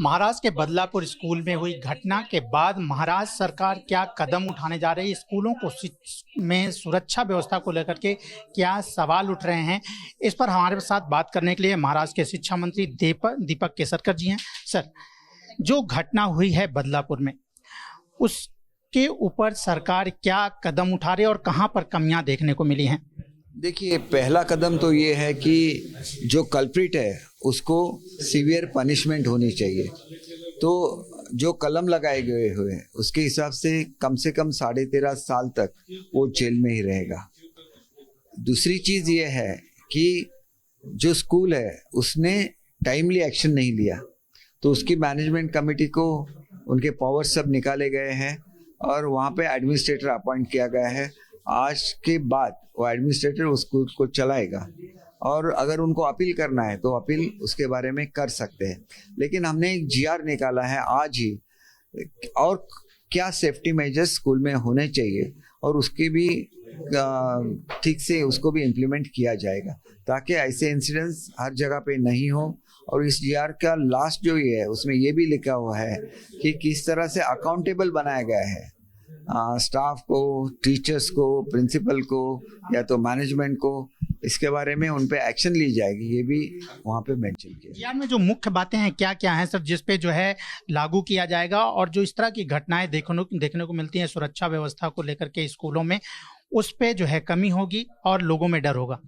महाराष्ट्र के बदलापुर स्कूल में हुई घटना के बाद महाराष्ट्र सरकार क्या कदम उठाने जा रही है, स्कूलों को में सुरक्षा व्यवस्था को लेकर के क्या सवाल उठ रहे हैं, इस पर हमारे साथ बात करने के लिए महाराष्ट्र के शिक्षा मंत्री दीपक केसरकर जी हैं। सर, जो घटना हुई है बदलापुर में, उसके ऊपर सरकार क्या कदम उठा रही है और कहां पर कमियां देखने को मिली हैं? देखिए, पहला कदम तो ये है कि जो कल्प्रिट है उसको सीवियर पनिशमेंट होनी चाहिए। तो जो कलम लगाए गए हुए हैं उसके हिसाब से कम 13.5 साल तक वो जेल में ही रहेगा। दूसरी चीज़ ये है कि जो स्कूल है उसने टाइमली एक्शन नहीं लिया, तो उसकी मैनेजमेंट कमेटी को उनके पावर सब निकाले गए हैं और वहाँ पे एडमिनिस्ट्रेटर अपॉइंट किया गया है। आज के बाद वो एडमिनिस्ट्रेटर उस स्कूल को चलाएगा और अगर उनको अपील करना है तो अपील उसके बारे में कर सकते हैं। लेकिन हमने एक जीआर निकाला है आज ही, और क्या सेफ्टी मेजर्स स्कूल में होने चाहिए और उसकी भी ठीक से उसको भी इम्प्लीमेंट किया जाएगा ताकि ऐसे इंसिडेंट्स हर जगह पे नहीं हो। और इस जीआर का लास्ट जो ये है उसमें ये भी लिखा हुआ है कि किस तरह से अकाउंटेबल बनाया गया है स्टाफ को, टीचर्स को, प्रिंसिपल को या तो मैनेजमेंट को, इसके बारे में उन पे एक्शन ली जाएगी। ये भी वहाँ पे मेंशन किया। जीआर में जो मुख्य बातें हैं क्या क्या हैं सर, जिस पे जो है लागू किया जाएगा और जो इस तरह की घटनाएं देखने को मिलती हैं सुरक्षा व्यवस्था को लेकर के स्कूलों में, उस पे जो है कमी होगी और लोगों में डर होगा?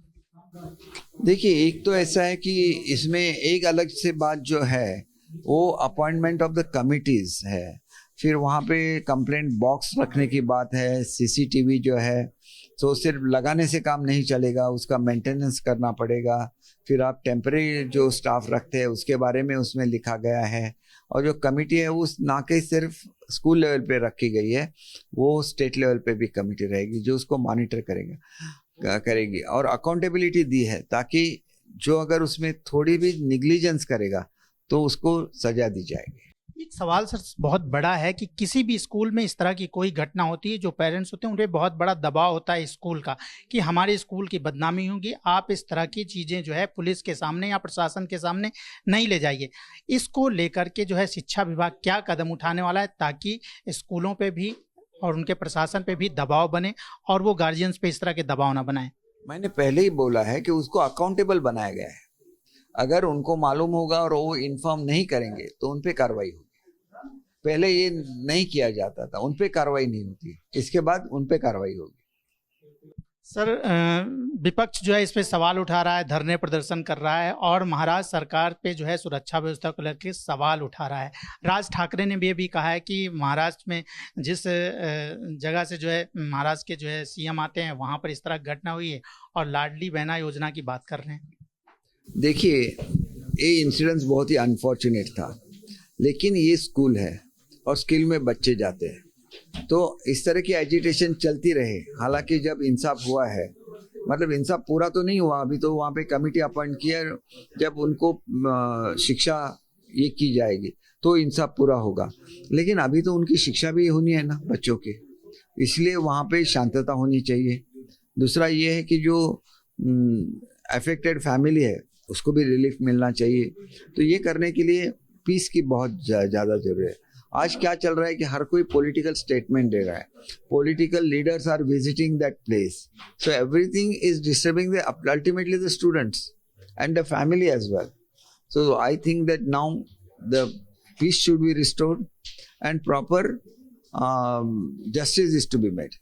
देखिए, एक तो ऐसा है कि इसमें एक अलग से बात जो है वो अपॉइंटमेंट ऑफ द कमिटीज है। फिर वहाँ पे कंप्लेंट बॉक्स रखने की बात है। सीसीटीवी जो है तो सिर्फ लगाने से काम नहीं चलेगा, उसका मेंटेनेंस करना पड़ेगा। फिर आप टेम्परेरी जो स्टाफ रखते हैं उसके बारे में उसमें लिखा गया है। और जो कमेटी है वो ना कि सिर्फ स्कूल लेवल पे रखी गई है, वो स्टेट लेवल पे भी कमेटी रहेगी जो उसको मॉनिटर करेगी और अकाउंटेबिलिटी दी है ताकि जो अगर उसमें थोड़ी भी निग्लिजेंस करेगा तो उसको सजा दी जाएगी। एक सवाल सर बहुत बड़ा है कि किसी भी स्कूल में इस तरह की कोई घटना होती है, जो पेरेंट्स होते हैं उन पर बहुत बड़ा दबाव होता है स्कूल का कि हमारे स्कूल की बदनामी होगी, आप इस तरह की चीज़ें जो है पुलिस के सामने या प्रशासन के सामने नहीं ले जाइए। इसको लेकर के जो है शिक्षा विभाग क्या कदम उठाने वाला है ताकि स्कूलों पे भी और उनके प्रशासन पे भी दबाव बने और वो गार्जियंस पे इस तरह के दबाव ना बनाए? मैंने पहले ही बोला है कि उसको अकाउंटेबल बनाया गया है। अगर उनको मालूम होगा और वो इन्फॉर्म नहीं करेंगे तो उन पे कार्रवाई होगी। पहले ये नहीं किया जाता था, उन पे कार्रवाई नहीं होती, इसके बाद उन पे कार्रवाई होगी। सर, विपक्ष जो है इस पे सवाल उठा रहा है, धरने प्रदर्शन कर रहा है और महाराष्ट्र सरकार पे जो है सुरक्षा व्यवस्था को लेकर सवाल उठा रहा है। राज ठाकरे ने भी ये भी कहा है कि महाराष्ट्र में जिस जगह से जो है महाराष्ट्र के जो है सीएम आते हैं वहाँ पर इस तरह घटना हुई है और लाडली बहना योजना की बात कर रहे हैं। देखिए, ये इंसिडेंस बहुत ही अनफॉर्चुनेट था, लेकिन ये स्कूल है और स्कूल में बच्चे जाते हैं तो इस तरह की एजिटेशन चलती रहे। हालांकि जब इंसाफ हुआ है, मतलब इंसाफ पूरा तो नहीं हुआ अभी, तो वहाँ पे कमेटी अपॉइंट किया, जब उनको शिक्षा ये की जाएगी तो इंसाफ पूरा होगा। लेकिन अभी तो उनकी शिक्षा भी होनी है ना बच्चों की, इसलिए वहाँ पे शांतता होनी चाहिए। दूसरा ये है कि जो अफेक्टेड फैमिली है उसको भी रिलीफ मिलना चाहिए। तो ये करने के लिए पीस की बहुत ज़्यादा जरूरत है। आज क्या चल रहा है कि हर कोई पॉलिटिकल स्टेटमेंट दे रहा है, political leaders are visiting that place, so everything is disturbing the ultimately the students and the family as well. So I think that now the peace should be restored and proper justice is to be made.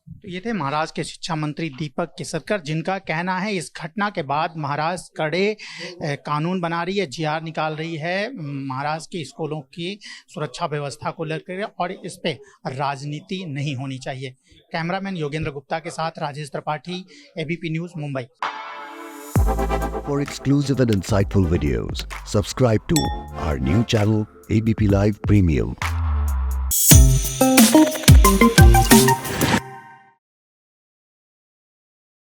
तो ये थे महाराष्ट्र के शिक्षा मंत्री दीपक केसरकर, जिनका कहना है इस घटना के बाद महाराष्ट्र कड़े कानून बना रही है, जीआर निकाल रही है महाराष्ट्र के स्कूलों की सुरक्षा व्यवस्था को लेकर और इस पे राजनीति नहीं होनी चाहिए। कैमरामैन योगेंद्र गुप्ता के साथ Rajesh Tripathi, ABP news, Mumbai. For exclusive and insightful videos, subscribe to our new channel ABP Live Premium.